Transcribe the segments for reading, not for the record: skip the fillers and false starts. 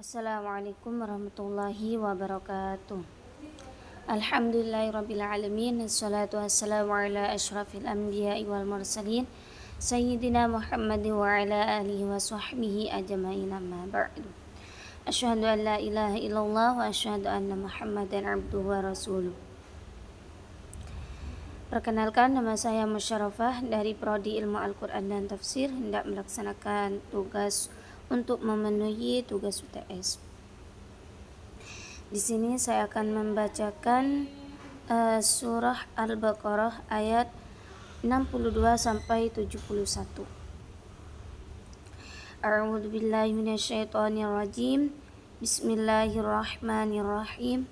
Assalamualaikum warahmatullahi wabarakatuh. Alhamdulillahirrabbilalamin. Assalatu wassalamu ala ashrafil anbiya'i wal mursalin Sayyidina Muhammad wa ala alihi wa sahbihi ajma'in, amma ba'du. Asyhadu an la ilaha illallah wa asyhadu anna Muhammadan abduhu wa rasuluh. Perkenalkan, nama saya Musyarafah dari Prodi Ilmu Al-Quran dan Tafsir, hendak melaksanakan tugas untuk memenuhi tugas UTS. Di sini saya akan membacakan surah Al-Baqarah ayat 62 sampai 71. A'udzu billahi minasyaitonir rajim. Bismillahirrahmanirrahim.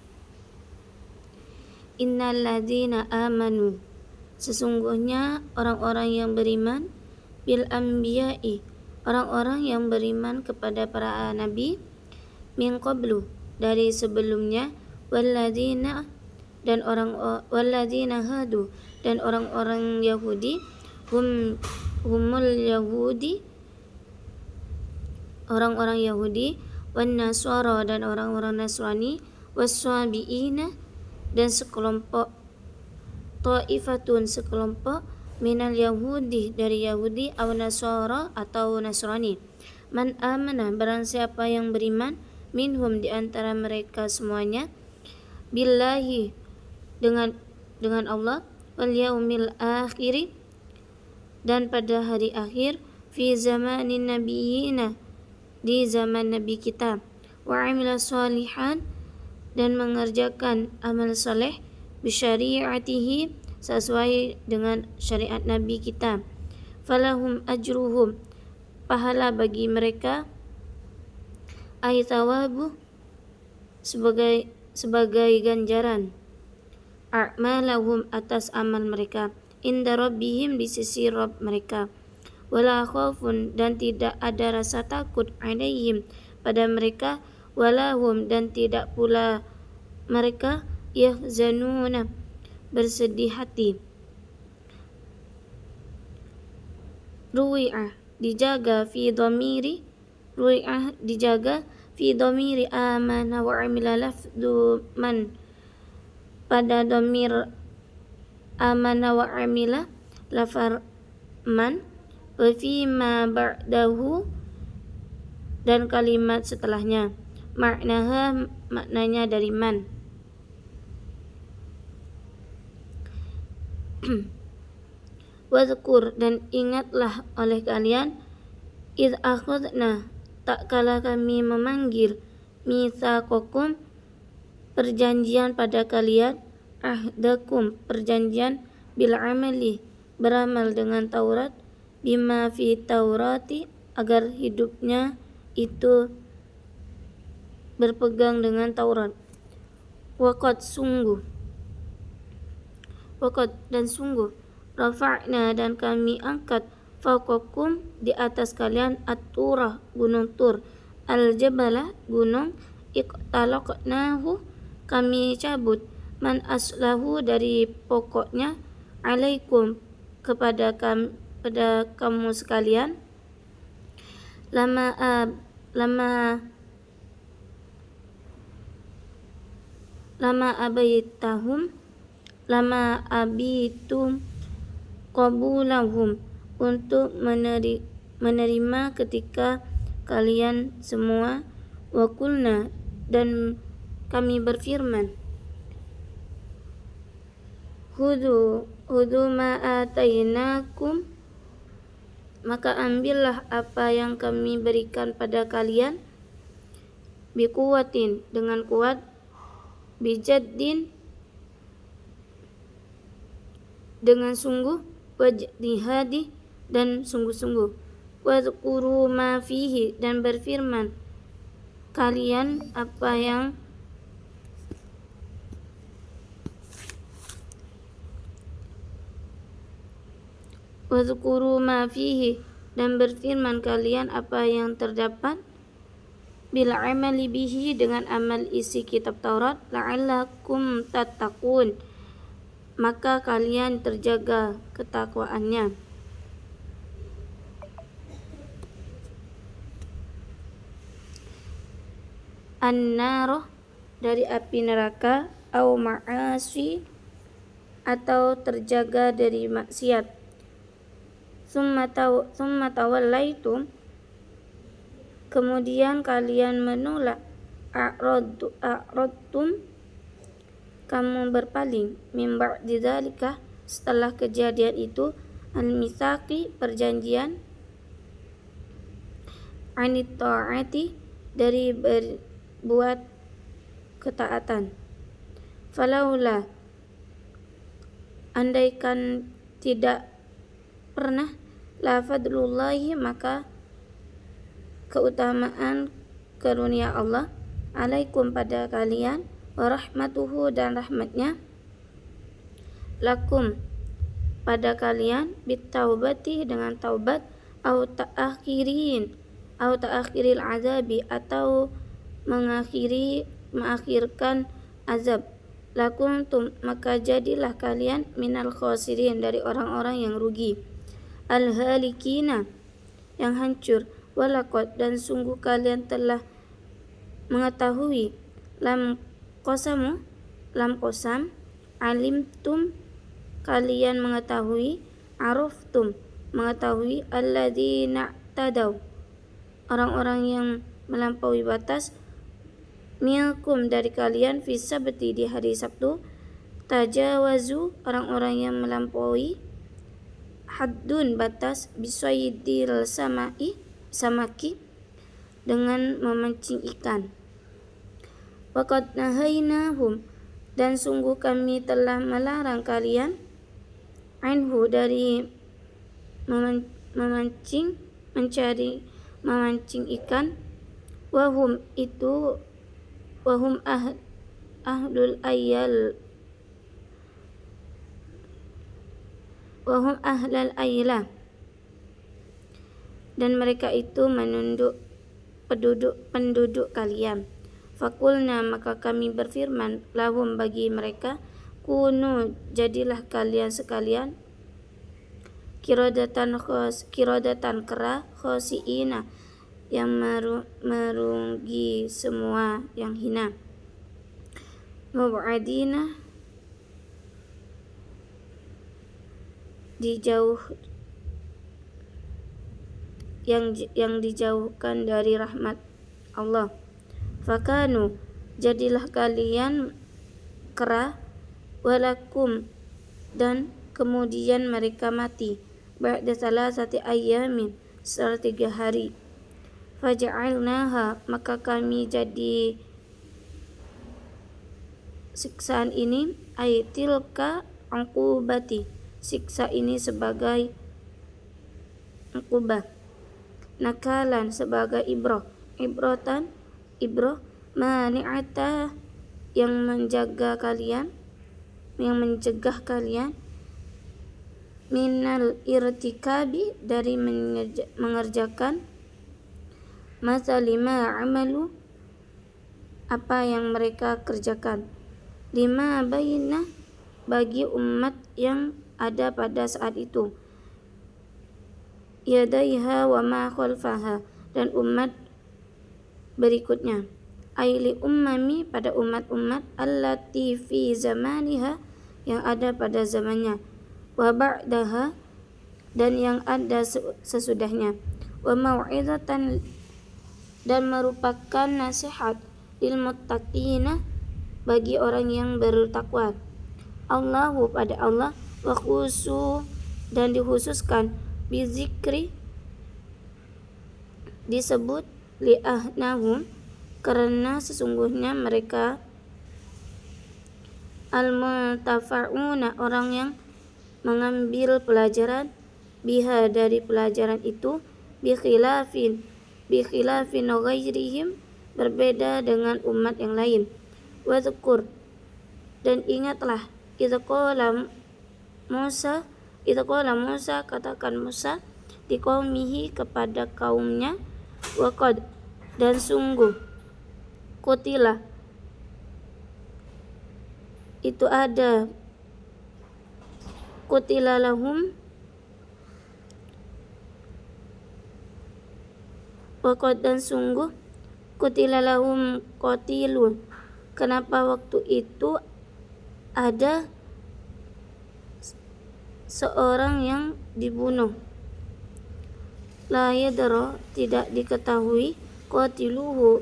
Innal ladzina amanu, sesungguhnya orang-orang yang beriman, bil anbiya'i, orang-orang yang beriman kepada para nabi, min qablu, dari sebelumnya, walladzina hadu, dan orang-orang Yahudi, humul Yahudi, orang-orang Yahudi, wan Nasara, dan orang-orang Nasrani, waswabiina, dan sekelompok, ta'ifatun, sekelompok, minal Yahudi, dari Yahudi, aw Nasara, atau Nasrani. Man amana, barang siapa yang beriman, minhum, di antara mereka semuanya, billahi, dengan Allah, wal yaumil akhiri, dan pada hari akhir, fi zamanin nabiyina, di zaman nabi kita, wa amila sholihan, dan mengerjakan amal saleh, bisyari'atihi, sesuai dengan syariat nabi kita, falahum ajruhum, pahala bagi mereka, ay thawabu, sebagai ganjaran, a'malahum, atas amal mereka, inda rabbihim, di sisi Rabb mereka, wala khaufun, dan tidak ada rasa takut, alaihim, pada mereka, walahum, dan tidak pula mereka, yahzanuna, bersedih hati. Ruwi'ah, dijaga, fi dhamiri, ruwi'ah, dijaga, fi dhamiri amana wa amila, lafdu man, pada dhamir amana wa amila, lafar man, wa fi ma ba'dahu, dan kalimat setelahnya, maknaha, maknanya dari man. Wadhkur, dan ingatlah oleh kalian, idh akhadna, tak kala kami memanggil, mitsaqakum, perjanjian pada kalian, ahdakum, perjanjian, bil amali, beramal dengan Taurat, bima fi taurati, agar hidupnya itu berpegang dengan Taurat. Waqad, dan sungguh, rafa'na, dan kami angkat, fawqakum, di atas kalian, at-turah, gunung Tur, al-jabala, gunung, iqtalaqnahu, kami cabut, man aslahu, dari pokoknya, alaikum, kepada kamu sekalian, lama abitum qabulahum, untuk menerima ketika kalian semua, wa qulna, dan kami berfirman, Hudu ma atainakum, maka ambillah apa yang kami berikan pada kalian, biquwatin, dengan kuat, bijaddin, dengan sungguh, wajtihadi, dan sungguh-sungguh, wadhkuru ma fihi, dan berfirman kalian apa yang wadhkuru ma fihi, dan berfirman kalian apa yang terdapat, bil amali bihi, dengan amal isi kitab Taurat, la'allakum tattaqun, maka kalian terjaga ketakwaannya. an-naroh dari api neraka, au ma'asi atau terjaga dari maksiat. Summa tawallaitum, kemudian kalian menolak, a'radtum, kamu berpaling, min ba'di dzalika, setelah kejadian itu, al-mitsaqi, perjanjian, anit ta'ati, dari berbuat ketaatan. Falaula, andaikan tidak pernah, la fadlullahi, maka keutamaan karunia Allah, alaikum, pada kalian, wa rahmatuhu, dan rahmatnya, lakum, pada kalian, bitaubati, dengan taubat, au ta'akhiril azabi, atau mengakhirkan azab, lakuntum, maka jadilah kalian, minal khosirin, dari orang-orang yang rugi, al-halikina, yang hancur, walaqad, dan sungguh kalian telah mengetahui, lam qasam, alimtum, kalian mengetahui, araftum, mengetahui, alladzina tadaw, orang-orang yang melampaui batas, minkum, dari kalian, fi sabti, di hari Sabtu, tajawazu, orang-orang yang melampaui haddun, batas, bisaydil samaki, dengan memancing ikan. Waqad nahainahum, dan sungguh kami telah melarang kalian, anhu, dari memancing ikan, wahum ahlul aylah, dan mereka itu penduduk kalian. Fakulna, maka kami berfirman, lahum, bagi mereka, kunu, jadilah kalian sekalian, kirodatan kera, khosiina, yang merugi semua, yang hina, mub'adina, yang dijauhkan dari rahmat Allah. Fakanu, jadilah kalian kera, walakum, dan kemudian mereka mati, ba'da salasati ayyamin, setelah 3 hari. Faja'alnaha, maka kami jadi siksaan ini, aitilka uqubati, siksa ini sebagai uqubah, nakalan, sebagai ibrah, mani'ata, yang mencegah kalian, minal irtikabi, dari mengerjakan, masalima amalu, apa yang mereka kerjakan, lima bainah, bagi umat yang ada pada saat itu, yadaiha wa ma khalfaha, dan umat berikutnya, aili ummami, pada umat-umat, allati fi zamaniha, yang ada pada zamannya, wa ba'daha, dan yang ada sesudahnya, wa mau'izatan, dan merupakan nasihat, lil muttaqina, bagi orang yang bertakwa, Allahu, pada Allah, wa khusu, dan dikhususkan, bizikri, disebut, li'ahnahum, karena sesungguhnya mereka, al-muntafa'una, orang yang mengambil pelajaran, biha, dari pelajaran itu, bikhilafin ghairihim, berbeda dengan umat yang lain. Wadzukur, dan ingatlah, idza qala Musa, katakan Musa, liqaumihi, kepada kaumnya, waqad, dan sungguh, qutila, itu ada, qutila lahum, waqad, dan sungguh, Qutila lahum qatilun. Kenapa waktu itu ada seorang yang dibunuh? La yadra, tidak diketahui, qatiluhu,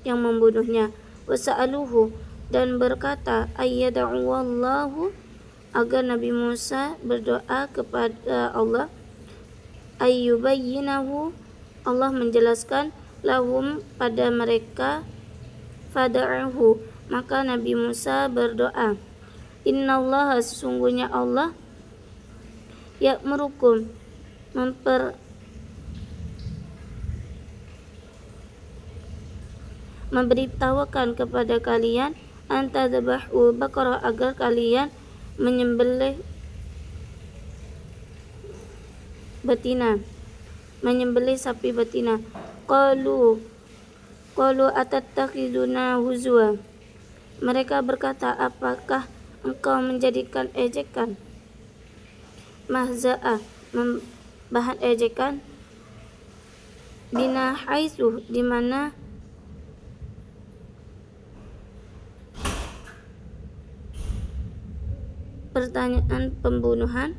yang membunuhnya. Wasa'aluhu, dan berkata, ayyada'u wallahu, agar Nabi Musa berdoa kepada Allah, ayyubayyinahu, Allah menjelaskan, lahum, pada mereka, fada'ahu, maka Nabi Musa berdoa, innallaha, sesungguhnya Allah, ya'murukum, memberitahukan kepada kalian, antadzabahu baqarah, agar kalian menyembelih sapi betina. Qalu atattakhiduna huzwa. Mereka berkata, apakah engkau menjadikan ejekan, mahza'ah, bahan ejekan, bina haitsu, di mana pertanyaan pembunuhan,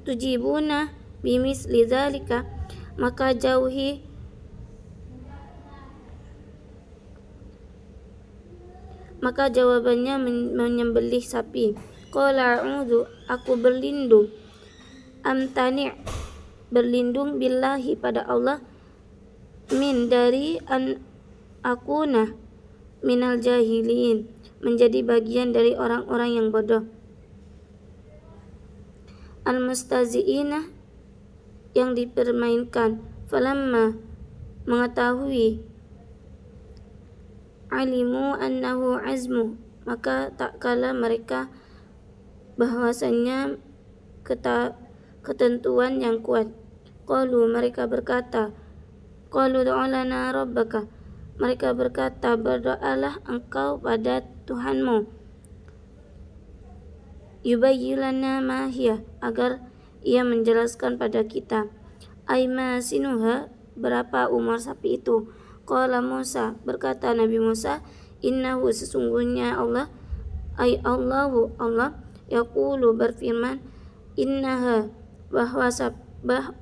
tujibuna bimisli dzalika, maka jawabannya menyembelih sapi. Qala a'udzu, aku berlindung, amtani', berlindung, billahi, pada Allah, min, dari, an akuna, minal jahilin, menjadi bagian dari orang-orang yang bodoh. Al-mustazi'ina, yang dipermainkan. Falamma, mengetahui, alimu annahu azmu, maka tak kala mereka bahwasanya ketentuan yang kuat. Qalu, mereka berkata, qalu du'alana rabbaka, mereka berkata, berdoalah engkau pada Tuhanmu, yubayyilana ma hiya, agar ia menjelaskan pada kita, aima sinuha, berapa umur sapi itu. Qala Musa, berkata Nabi Musa, innahu, sesungguhnya Allah, Allahu, Allah, yaqulu, berfirman, innaha,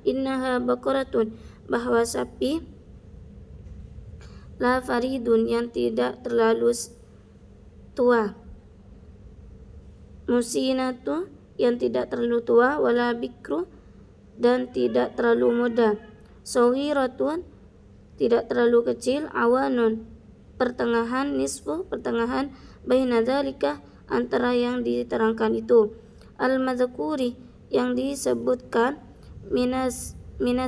innaha baqaratun, bahwa sapi, la faridun, yang tidak terlalu tua, musinatu, yang tidak terlalu tua, wala bikru, dan tidak terlalu muda, saghiratun, tidak terlalu kecil, awanun, pertengahan, nisfu, pertengahan, baina dzalika, antara yang diterangkan itu, al-madzkuri, yang disebutkan, minas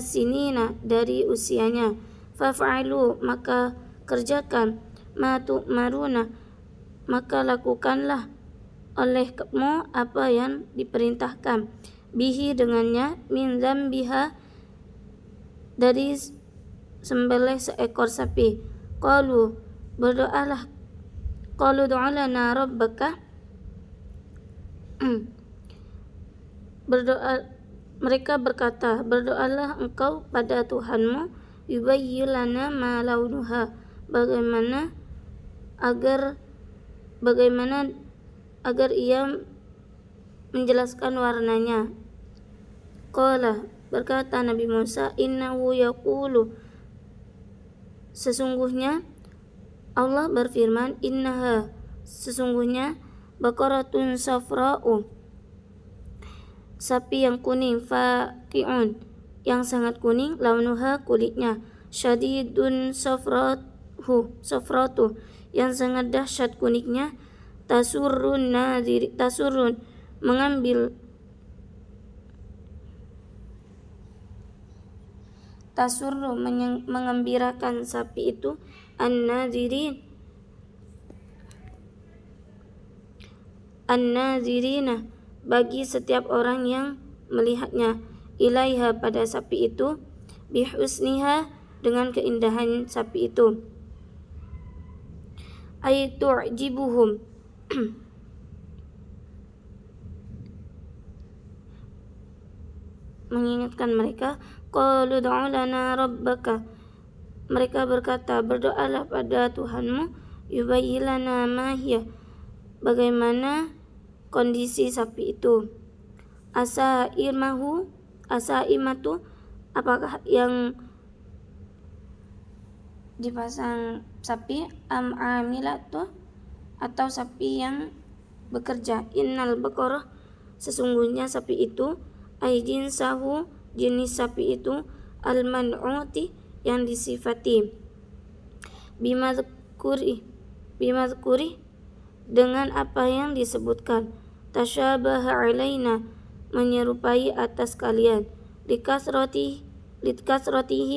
sinina, dari usianya. Faf'alu, maka kerjakan, ma tu'maruna, maka lakukanlah olehmu apa yang diperintahkan, bihi, dengannya, min dzambiha, dari sembelih seekor sapi. Qalu, du'alana rabbaka, mereka berkata, berdoalah engkau pada Tuhanmu, yubayyilana ma launuha, bagaimana agar ia menjelaskan warnanya. Qala, berkata Nabi Musa, innahu yaqulu, sesungguhnya Allah berfirman, innaha, sesungguhnya, baqaratun safra'u, sapi yang kuning, faqi'un, yang sangat kuning, launuha, kulitnya, syadidun safratu, yang sangat dahsyat kuningnya, tasurrun, mengembirakan sapi itu, an-nazirina, bagi setiap orang yang melihatnya, ilaiha, pada sapi itu, bihusniha, dengan keindahan sapi itu, ay tu'jibuhum, mengingatkan mereka, Qalu ud'u lana rabbaka, mereka berkata, berdoalah pada Tuhanmu, yubayyin lana ma hiya, bagaimana kondisi sapi itu. Asaimatu, apakah yang dipasang sapi, am amilatu, atau sapi yang bekerja. Innal baqarah, sesungguhnya sapi itu, jinsahu, jenis sapi itu, al-man'uti, yang disifati, bimadzkuri, dengan apa yang disebutkan, tasyabaha alaina, menyerupai atas kalian, likasrotihi,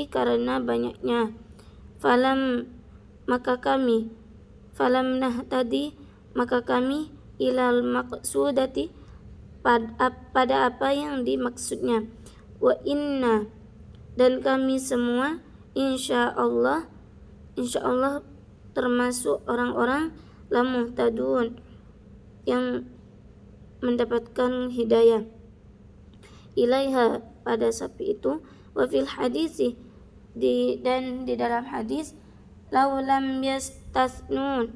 karena banyaknya, falam nahtadi, maka kami ilal maqsudati, pada apa yang dimaksudnya, wa inna, dan kami semua, insyaallah termasuk orang-orang lamuhtadun, yang mendapatkan hidayah, ilaiha, pada sapi itu. Wa fil hadisi, dan di dalam hadis, laulam yastasnun,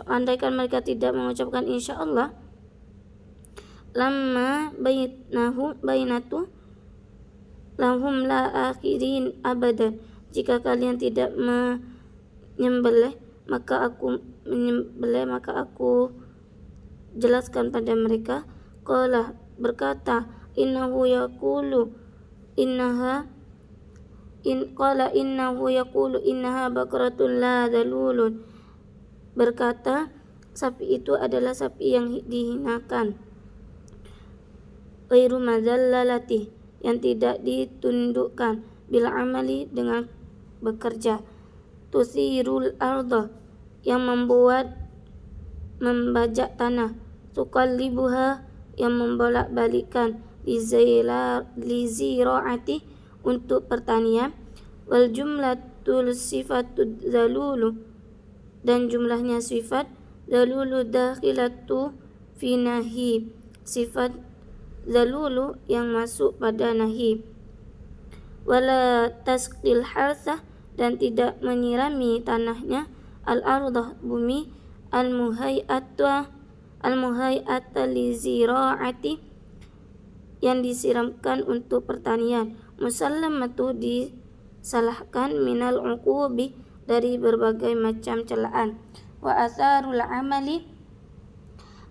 andaikan mereka tidak mengucapkan insyaallah, lamma bainatu lahum la akhirin abadan, jika kalian tidak menyembelih, maka aku jelaskan pada mereka. Qala, berkata, innahu yaqulu innaha baqaratun la dalulun, berkata, sapi itu adalah sapi yang dihinakan, ghairu mazallalati, yang tidak ditundukkan, bil amali, dengan bekerja, tusirul arda, yang membajak tanah, tuqallibuha, yang membolak-balikkan, liziraati, untuk pertanian, wal jumlatul sifatud zalulu, dan jumlahnya sifat zalulu dakhilatu fi nahi, sifat zalulu yang masuk pada nahi. Wala tasqil harsa, dan tidak menyirami tanahnya, al-ardah, bumi, al-muhayyata liziraati, yang disiramkan untuk pertanian, musallamatu, disalahkan, minal uqubi, dari berbagai macam celaan, wa atharul amali,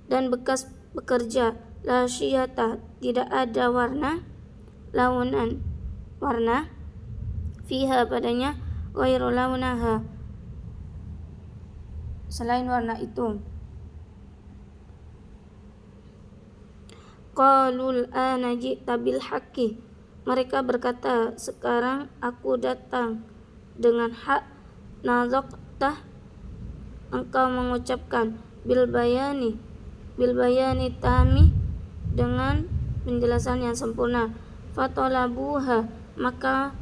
dan bekas bekerja, la syiyata, tidak ada warna fiha, padanya, ghairu launaha, selain warna itu. Qalul ana ji'ta bil haqqi, mereka berkata, sekarang aku datang dengan hak. Nazaqta, engkau mengucapkan, bil bayani tami, dengan penjelasan yang sempurna. Fatolabuha, maka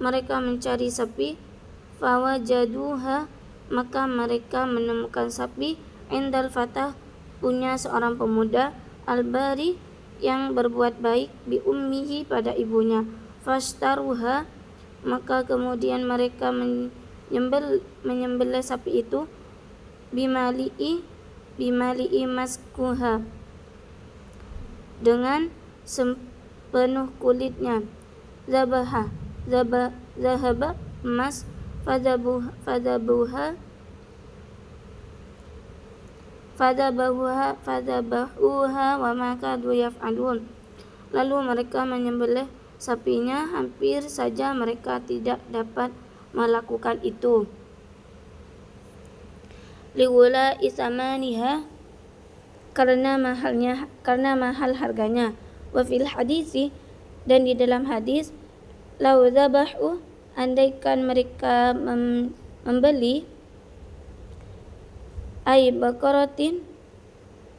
mereka mencari sapi. Fawajaduha, maka mereka menemukan sapi. Indal fatah, punya seorang pemuda. Albari, yang berbuat baik. Bi ummihi, pada ibunya. Fashtaruha, maka kemudian mereka menyembelih sapi itu. Bimali'i maskuha, dengan sepenuh kulitnya. Zahaba, emas. Fadabahuha wa ma kadu yaf'alun, lalu mereka menyembelih sapinya, hampir saja mereka tidak dapat melakukan itu. Liwula isamaniha, karena mahal harganya. Wa fil hadisi, dan di dalam hadis, lau zabahu, andaikan mereka membeli, ay baqaratin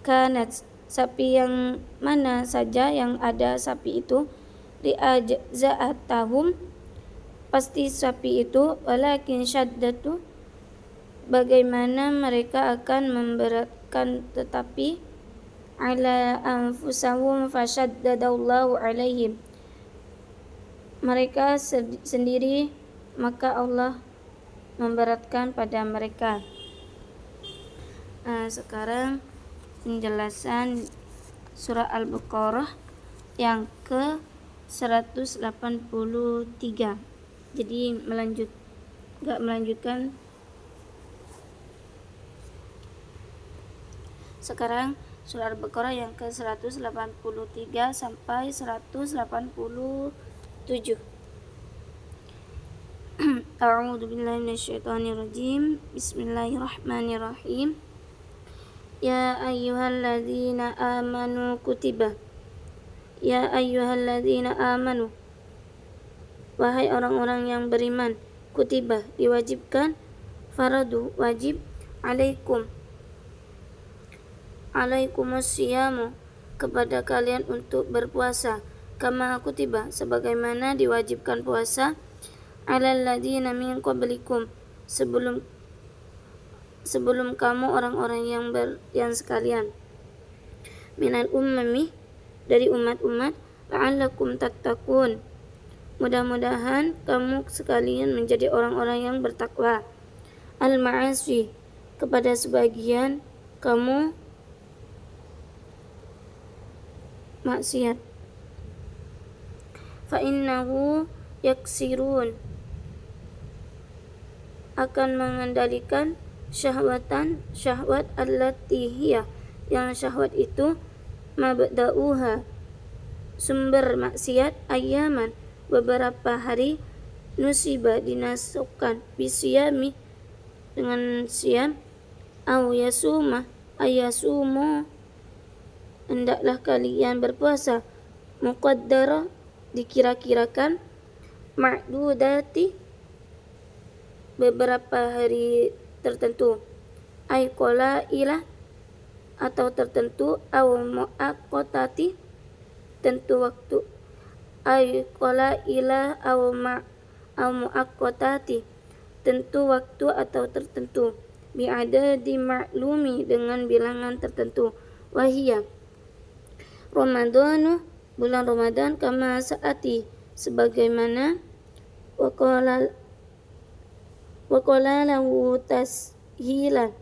kanat, sapi yang mana saja yang ada sapi itu, li'ajza'atahum, pasti sapi itu, walakin syaddatu, bagaimana mereka akan memberatkan, tetapi ala anfusahum fashaddadallahu alaihim. Mereka sendiri, maka Allah memberatkan pada mereka. Sekarang penjelasan surah Al-Baqarah yang ke 183. Jadi melanjutkan. Sekarang surah Al-Baqarah yang ke 183 sampai 187. A'udzu billahi minasyaitonir rajim. Bismillahirrahmanirrahim. Ya ayyuhalladzina amanu kutiba. Ya ayyuhalladzina amanu. Wahai orang-orang yang beriman, kutiba diwajibkan, faradu wajib, alaikumus-siyamu kepada kalian untuk berpuasa, kama kutiba sebagaimana diwajibkan puasa, alal ladzina min qablikum sebelum kamu orang-orang yang sekalian, minal ummami dari umat-umat, la'allakum tattaqun mudah-mudahan kamu sekalian menjadi orang-orang yang bertakwa. Al-ma'asi kepada sebagian kamu maksiat. Fa innahu yaksirun akan mengendalikan syahwat allati hiya yang syahwat itu mabda'uha sumber maksiat ayaman beberapa hari nusiba dinasukkan bisiyami dengan siam au yasuma ayasumu hendaklah kalian berpuasa muqaddara dikira-kirakan ma'dudati beberapa hari tertentu ay qolailah atau tertentu aw muaqqatati tentu waktu ay qolaila aw muaqqatati tentu waktu atau tertentu bi'adadi ma'lumi dengan bilangan tertentu wahiyya Ramadhanu bulan Ramadan kama saati sebagaimana waqala lahu tashilan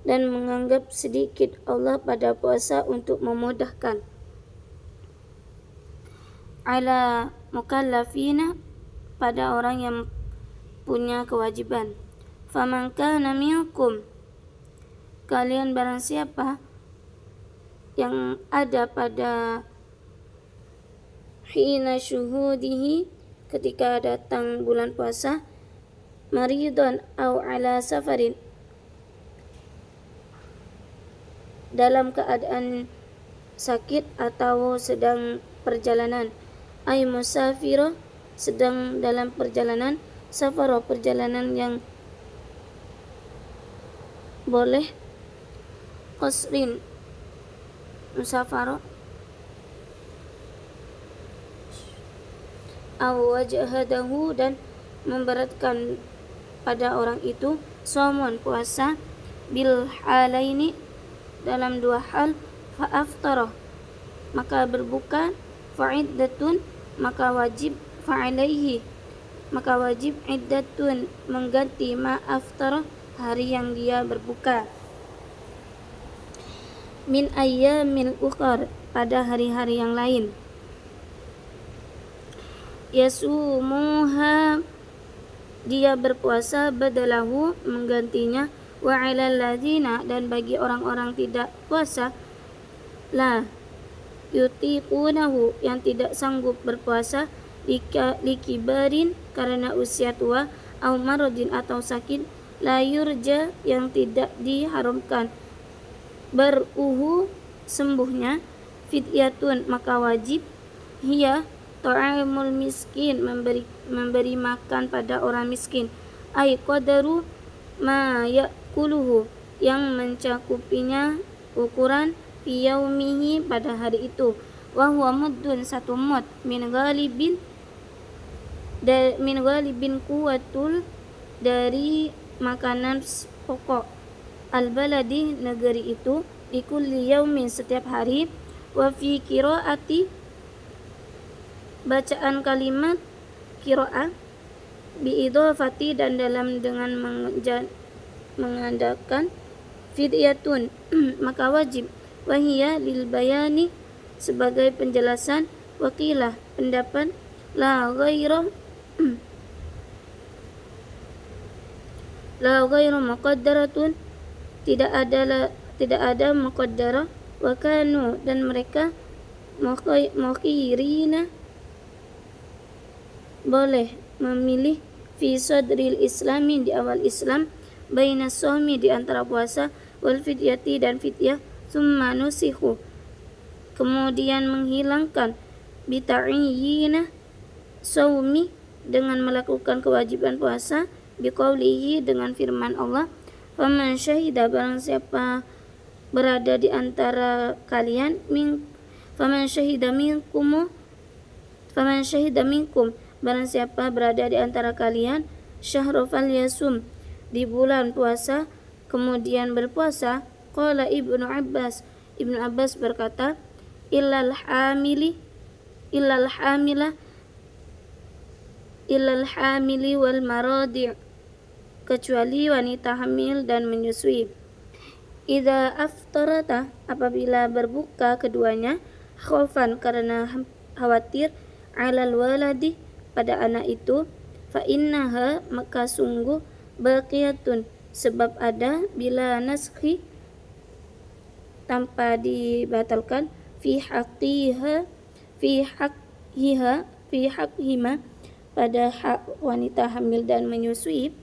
dan menganggap sedikit Allah pada puasa untuk memudahkan ala mukallafina pada orang yang punya kewajiban. Faman kana minkum kalian barang siapa yang ada pada hina syuhudihi ketika datang bulan puasa maridun au ala safarin dalam keadaan sakit atau sedang perjalanan ay musafiro sedang dalam perjalanan safaro perjalanan yang boleh qasrin musafaro aw wajhadahu dan memberatkan pada orang itu somon puasa bil halaini dalam dua hal fa aftara maka berbuka fa'iddatun maka wajib fa'alaihi maka wajib iddatun mengganti ma aftara hari yang dia berbuka min ayyamil ukhar pada hari-hari yang lain yasumuha dia berpuasa badalahu menggantinya wa 'alal ladzina dan bagi orang-orang tidak puasa la yutiqunahu yang tidak sanggup berpuasa likibarin karena usia tua au maradin atau sakit la yurja yang tidak diharumkan beruhu sembuhnya fidyatun maka wajib hiya ta'amul miskin memberi makan pada orang miskin ay qadaru ma ya'kuluhu yang mencakupinya ukuran fi yaumihi pada hari itu wa huwa muddun satu mud min ghalibin kuwatul dari makanan pokok al baladi negeri itu di kulli yaumin setiap hari, wa fi qiraati bacaan kalimat qiraah bi idhofati dan dalam dengan mengadakan fidyatun maka wajib, wahia lil bayani sebagai penjelasan, wakilah pendapat la ghairu muqaddaratun tidak ada muqaddarah, wa kanu dan mereka mukhirina boleh memilih fi sadril islami di awal Islam, baina shaumi di antara puasa, wal fidyati dan fidyah, summa nusihu kemudian menghilangkan bita'iyina shaumi dengan melakukan kewajiban puasa, biqaulihi dengan firman Allah, faman syahida barang siapa berada di antara kalian faman syahida minkum barang siapa berada di antara kalian syahrul falyasum di bulan puasa kemudian berpuasa. Qala Ibnu Abbas berkata, illal hamili wal maradi' kecuali wanita hamil dan menyusui. Idza aftarata apabila berbuka keduanya, khaufan karena khawatir, alal waladi pada anak itu, fa innaha maka sungguh baqiyatun sebab ada, bila naskhi tanpa dibatalkan, fi haqqihima pada hak wanita hamil dan menyusui.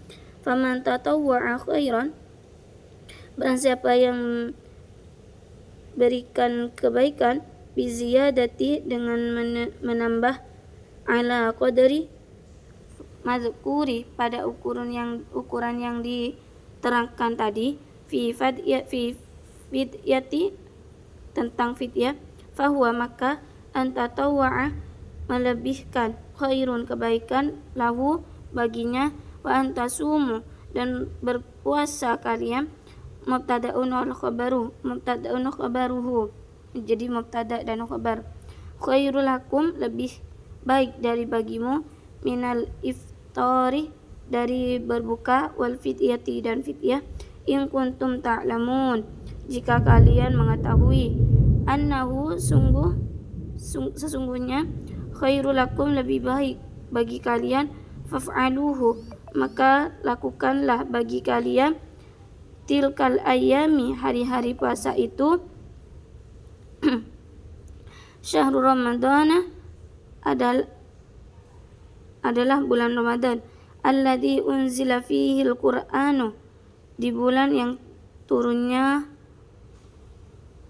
Faman tatawwa'a khairan barang siapa yang berikan kebaikan, biziyadati dengan menambah, ala qadri mazkuri pada ukuran yang diterangkan tadi, fi fidyati tentang fidyah, fahuwa maka antatawwa'a melebihkan, khairun kebaikan, lahu baginya, wa antasumu dan berpuasa kalian, mubtada'un khabaruhu jadi mubtada' dan khabar, khairul lakum lebih baik dari bagimu, minal iftari dari berbuka, wal fidyati dan fidyah, in kuntum ta'lamun jika kalian mengetahui, annahu sesungguhnya, khairul lakum lebih baik bagi kalian, faf'aluhu maka lakukanlah bagi kalian, tilkal ayami hari-hari puasa itu, syahrul ramadana adalah bulan Ramadan, alladzi unzila fihi al-Qur'anu di bulan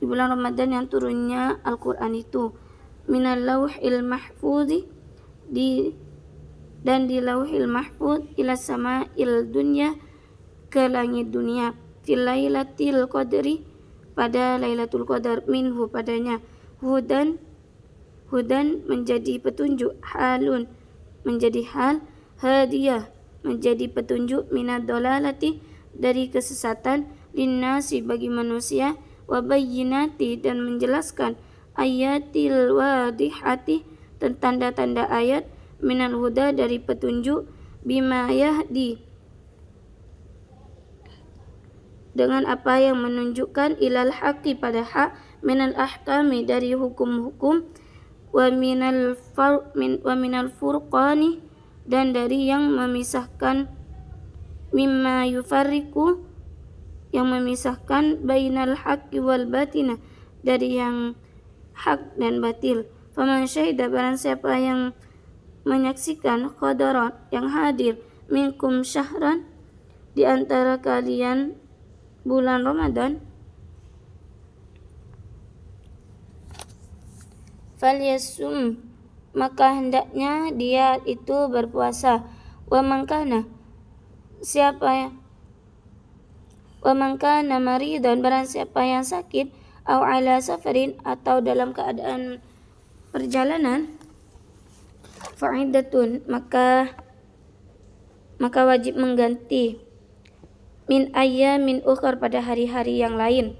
Ramadan yang turunnya Al-Qur'an itu, minal lauhil mahfudzi dan di lauhil mahfuz, ila sama'il dunya ke langit dunia, fil lailatul qadri pada Lailatul Qadar, minhu padanya, hudan menjadi petunjuk, halun menjadi hal, hadiyah menjadi petunjuk, minad dalalati dari kesesatan, linnasi bagi manusia, wa bayyinati dan menjelaskan, ayatil wadihati tanda-tanda ayat, minal huda dari petunjuk, bima yahdi dengan apa yang menunjukkan, ilal haqqi pada hak, minal ahkami dari hukum-hukum, wa minal furqani dan dari yang memisahkan, mimma yufarriqu yang memisahkan, bainal haqqi wal batina dari yang hak dan batil. Faman syahida barang siapa yang menyaksikan, qadaran yang hadir, minkum syahran di antara kalian bulan Ramadan, falyasum maka hendaknya dia itu berpuasa, wa man kana maridan barang siapa yang sakit, au ala safarin atau dalam keadaan perjalanan, fa'iddatun maka wajib mengganti, min ayyamin ukhar pada hari-hari yang lain,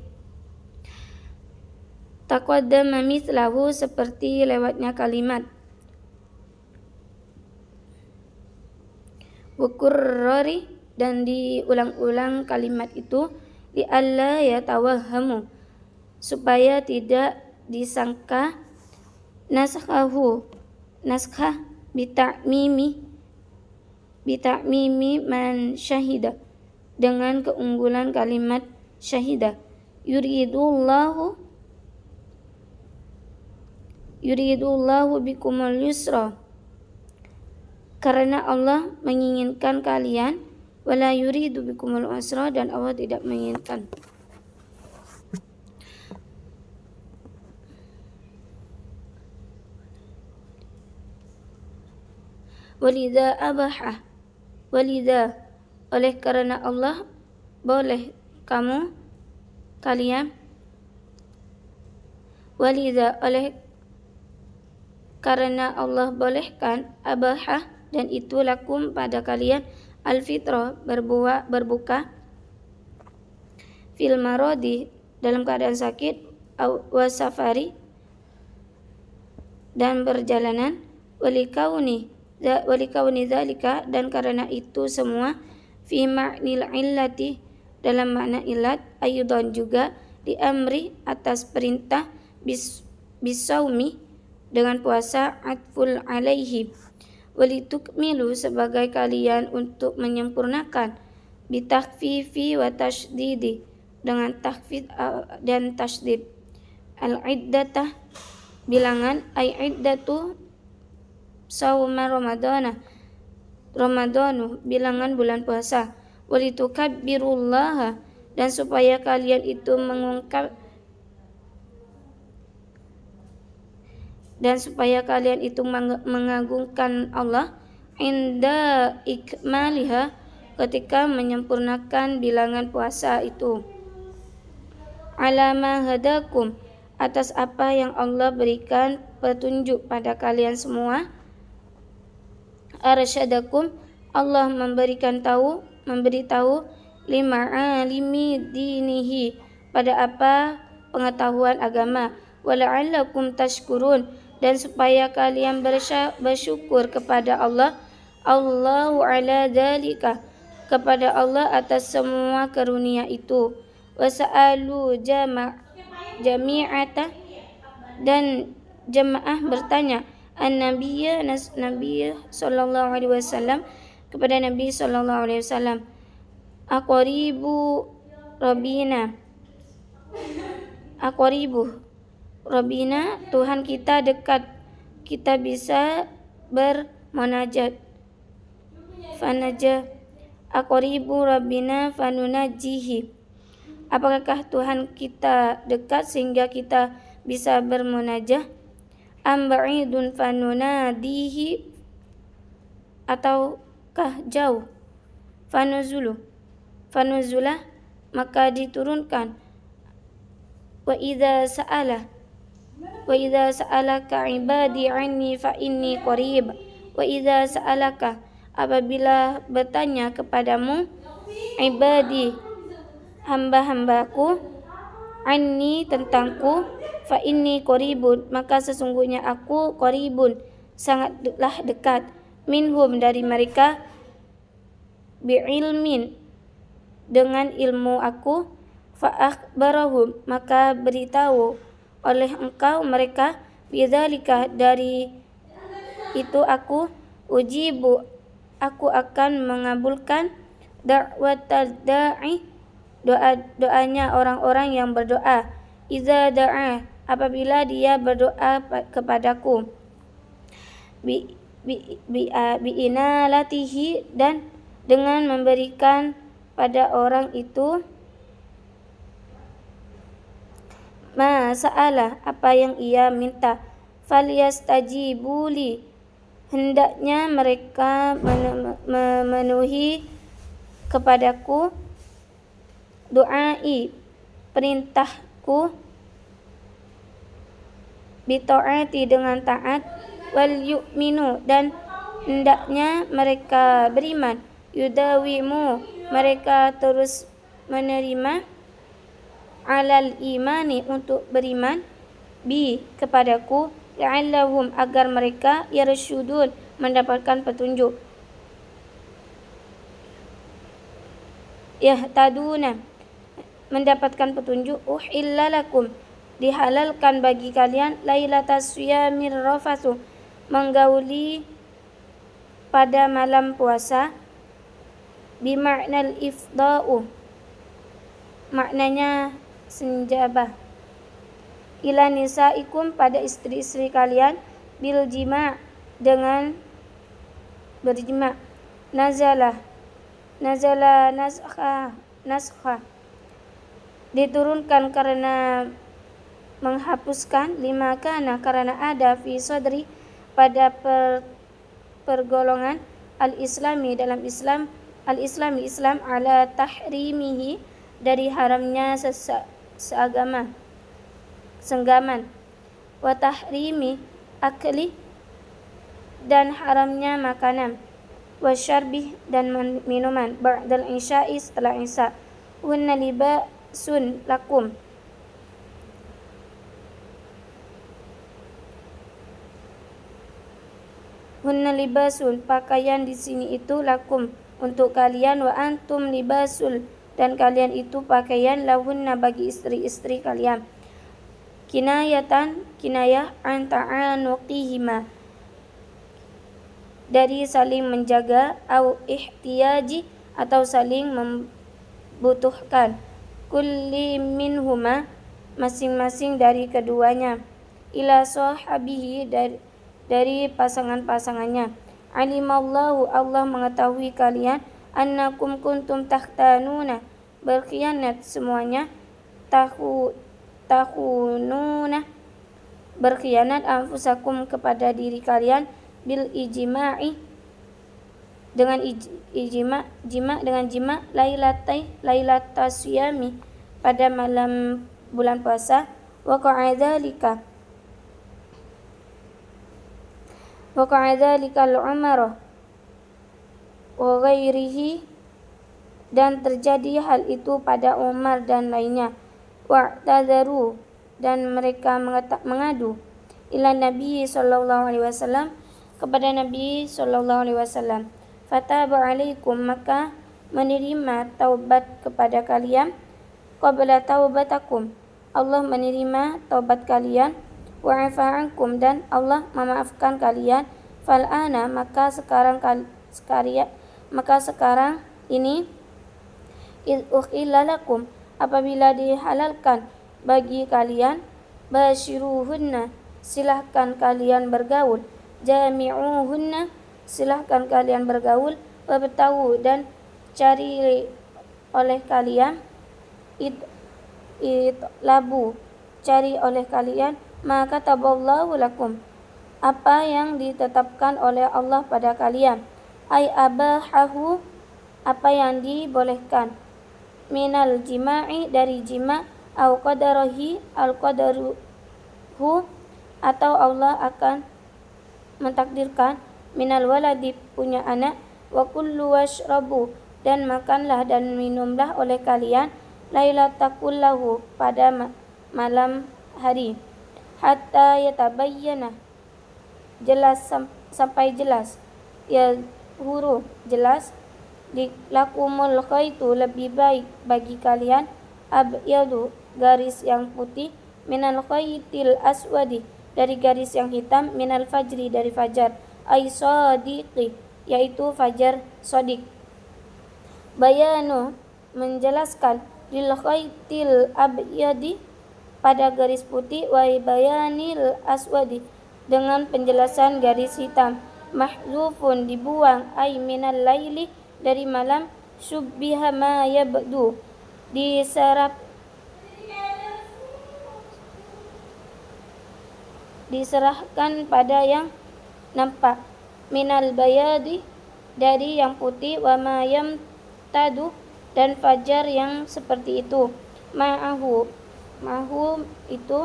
Taqaddama mithlahu seperti lewatnya kalimat. Wukurrari dan diulang-ulang kalimat itu li'alla yatawahhamu supaya tidak disangka naskah bita'mimi man syahida dengan keunggulan kalimat syahida. Yuridullahu bikumul yusra karena Allah menginginkan kalian, wala yuridu bikumul usra dan Allah tidak menginginkan. Walidha oleh karena Allah boleh kalian walidha oleh karena Allah bolehkan abaha dan itu lakum pada kalian al-fitrah berbuka fil maradi dalam keadaan sakit wasafari dan berjalanan walikauni dzalika dan karena itu semua fi ma'nil illati dalam makna ilat ayudan juga diamri atas perintah bisaumi dengan puasa atful alaihi walitukmilu sebagai kalian untuk menyempurnakan bitakfifi wa tasydidi dengan takfif dan tasydid al-iddatah bilangan ay iddatu sauma ramadanu bilangan bulan puasa walitukabbirullaha dan supaya kalian itu mengagungkan Allah inda ikmaliha ketika menyempurnakan bilangan puasa itu alama hadakum atas apa yang Allah berikan petunjuk pada kalian semua arsyadakum Allah memberitahu lima alimi dinihi pada apa pengetahuan agama wala'allakum tashkurun dan supaya kalian bersyukur kepada Allah Allahu ala dzalika kepada Allah atas semua karunia itu wasa'alu jami'ata dan jemaah bertanya Nabi sallallahu alaihi wasallam kepada Nabi sallallahu alaihi wasallam aqaribu Rabbina Tuhan kita dekat kita bisa bermunajat fanaja aqaribu Rabbina fanunajihi apakah Tuhan kita dekat sehingga kita bisa bermunajah amba'idun fanunadihi ataukah jauh fanuzulah maka diturunkan wa idza sa'alaka ibadi anni fa inni qarib wa idza sa'alaka apabila bertanya kepadamu ibadi hamba-hambaku anni tentangku fa inni qaribun maka sesungguhnya aku qaribun sangatlah dekat minhum dari mereka bi'ilmin dengan ilmu aku fa akhbarahum maka beritahu oleh engkau mereka bidzalika dari itu aku ujibu aku akan mengabulkan da'watal da'i doanya orang-orang yang berdoa iza da'a apabila dia berdoa kepadaku bi inalatihi dan dengan memberikan pada orang itu sa'ala apa yang ia minta falyastajibuli hendaknya mereka memenuhi kepadaku du'ai perintahku bita'ati dengan taat wal yu'minu dan hendaknya mereka beriman yudawimu mereka terus menerima alal imani untuk beriman bi kepadaku la'allahum agar mereka yarsyudun mendapatkan petunjuk, yahtaduna mendapatkan petunjuk, uhillalakum dihalalkan bagi kalian lailatas siyamir rafathu menggauli pada malam puasa, bima'nal ifda'u maknanya senjabah, ila nisaikum pada istri-istri kalian, bil jima' dengan berjima', nazala naskha diturunkan karena menghapuskan, lima kana karena ada fi sadri pada pergolongan al-islami dalam Islam, al-islami Islam ala tahrimihi dari haramnya senggaman, wa tahrimi akli dan haramnya makanan, wa syarbi dan minuman, ba'dal isya'i setelah isya, hunna libasun lakum hunna libasun pakaian di sini itu lakum untuk kalian, wa antum libasul dan kalian itu pakaian lahunna bagi istri-istri kalian, kinayah an ta'anuqihima dari saling menjaga, au ihtiyaji atau saling membutuhkan, kulli minhuma masing-masing dari keduanya, ila sahabihi dari pasangan-pasangannya, alimallahu Allah mengetahui kalian, annakum kuntum tahtanuna berkhianat semuanya, tahununa berkhianat, anfusakum kepada diri kalian, bil ijma'i dengan jima' lailatas pada malam bulan puasa, wa qa'adzalika al-umarah wa ghairihi dan terjadi hal itu pada Umar dan lainnya, wa'tadharu dan mereka mengadu, ila Nabi sallallahu alaihi wasallam kepada Nabi sallallahu alaihi wasallam, fataba alaikum maka menerima taubat kepada kalian, qabla taubatakum Allah menerima taubat kalian, wa afa ankum dan Allah memaafkan kalian, fal'ana maka sekarang ini id ukhilla lakum apabila dihalalkan bagi kalian, basyiruhunna silahkan kalian bergaul, jami'uhunna silahkan kalian bergaul, wabtahu dan cari oleh kalian, itlabu cari oleh kalian, maka taballahu lakum apa yang ditetapkan oleh Allah pada kalian, ay abahahu apa yang dibolehkan, minal jima'i dari jima', au qadarahi al-qadaruhu atau Allah akan mentakdirkan, minal waladi punya anak, wa kullu washrabu dan makanlah dan minumlah oleh kalian, lailatakullahu pada malam hari, hatta yatabayyana jelas sampai jelas, ya huru jelas, lakumul khaitu lebih baik bagi kalian, abyadu garis yang putih, minal khaitil aswadi dari garis yang hitam, minal fajri dari fajar, ay sadiqi yaitu fajar sodik, bayanu menjelaskan, lil khaitil abyadi pada garis putih, wa bayanil aswadi dengan penjelasan garis hitam, mahzufun dibuang, ay minal laili dari malam, syubbiha ma yabdu diserahkan pada yang nampak, minal bayadi dari yang putih, wa ma yamtadu dan fajar yang seperti itu, ma'ahu itu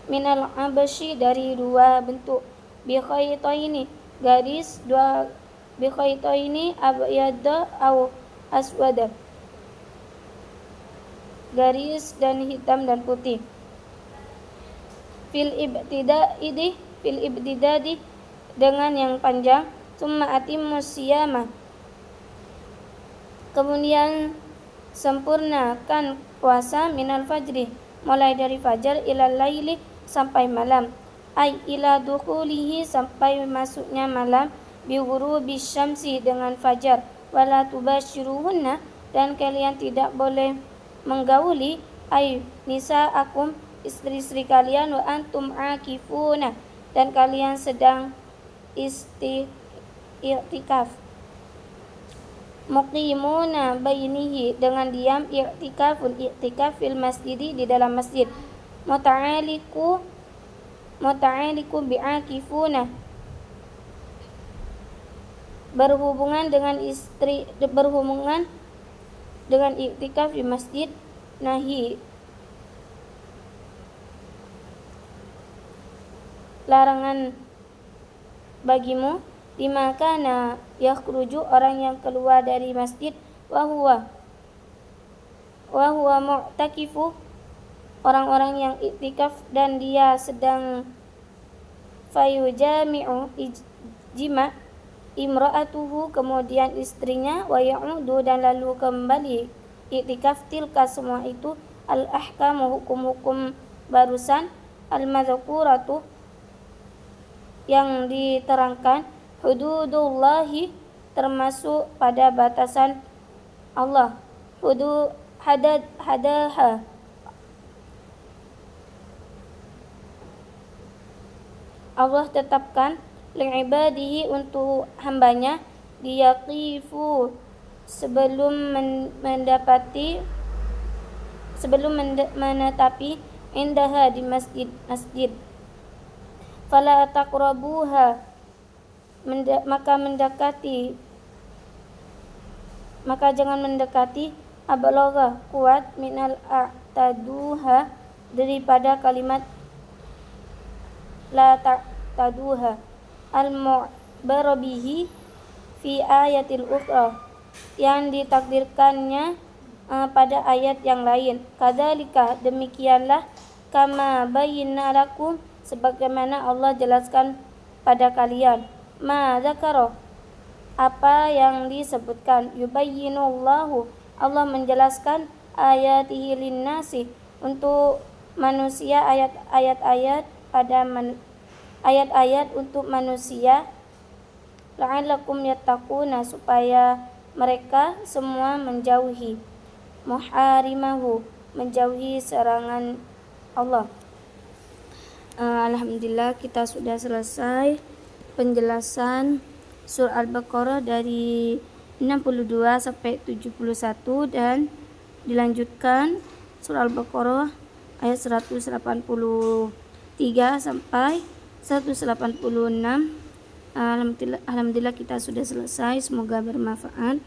minal abasyi dari dua bentuk, bi khaytaini garis dua, bi khaytaini abyada au aswada garis dan hitam dan putih, fil ibtidadi dengan yang panjang, summa atimmus siyama, kemudian sempurnakan puasa, minal fajri, mulai dari fajar, ilal laili, sampai malam, ay ila dukhulihi, sampai masuknya malam, bi ghurubi syamsi, dengan fajar, wala tubashiruhunna, dan kalian tidak boleh menggauli, ay nisaakum, istri-istri kalian, wa antum akifuna, dan kalian sedang i'tikaf, muqimuna bainihi, dengan diam, i'tikaf fil masjidi, di dalam masjid, muta'aliku bi'akifuna, berhubungan dengan i'tikaf di masjid, nahi, larangan bagimu, dimakana yakhruju, orang yang keluar dari masjid, wa huwa mu'takifu, orang-orang yang i'tikaf dan dia sedang, fayujami'u, jima, imra'atuhu, kemudian istrinya, wa ya'udu, dan lalu kembali i'tikaf, tilka, semua itu, al-ahkamu, hukum-hukum barusan, al-madzakuratu, yang diterangkan, hududullahi, termasuk pada batasan Allah, hadaha, Allah tetapkan, li'ibadihi, untuk hambanya, diyaqifu, sebelum menetapi, indaha, di masjid, fala taqrabuha, maka jangan mendekati, abalagha, kuat, minal a'taduha, daripada kalimat la ta'taduha, al-mu'bar bihi fi ayatil ukhra, yang ditakdirkannya pada ayat yang lain, kadzalika, demikianlah, kama bayyana lakum, sebagaimana Allah jelaskan pada kalian, ma zakara, apa yang disebutkan, yubayyinullahu, Allah menjelaskan, ayatihi linnasi, untuk manusia, ayat-ayat untuk manusia, la'allakum yattaquna, supaya mereka semua menjauhi, muharimahu, menjauhi serangan Allah. Alhamdulillah, kita sudah selesai penjelasan surah Al-Baqarah dari 62 sampai 71, dan dilanjutkan surah Al-Baqarah ayat 183 sampai 186. Alhamdulillah kita sudah selesai, semoga bermanfaat.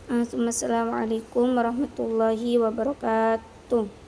Assalamualaikum warahmatullahi wabarakatuh.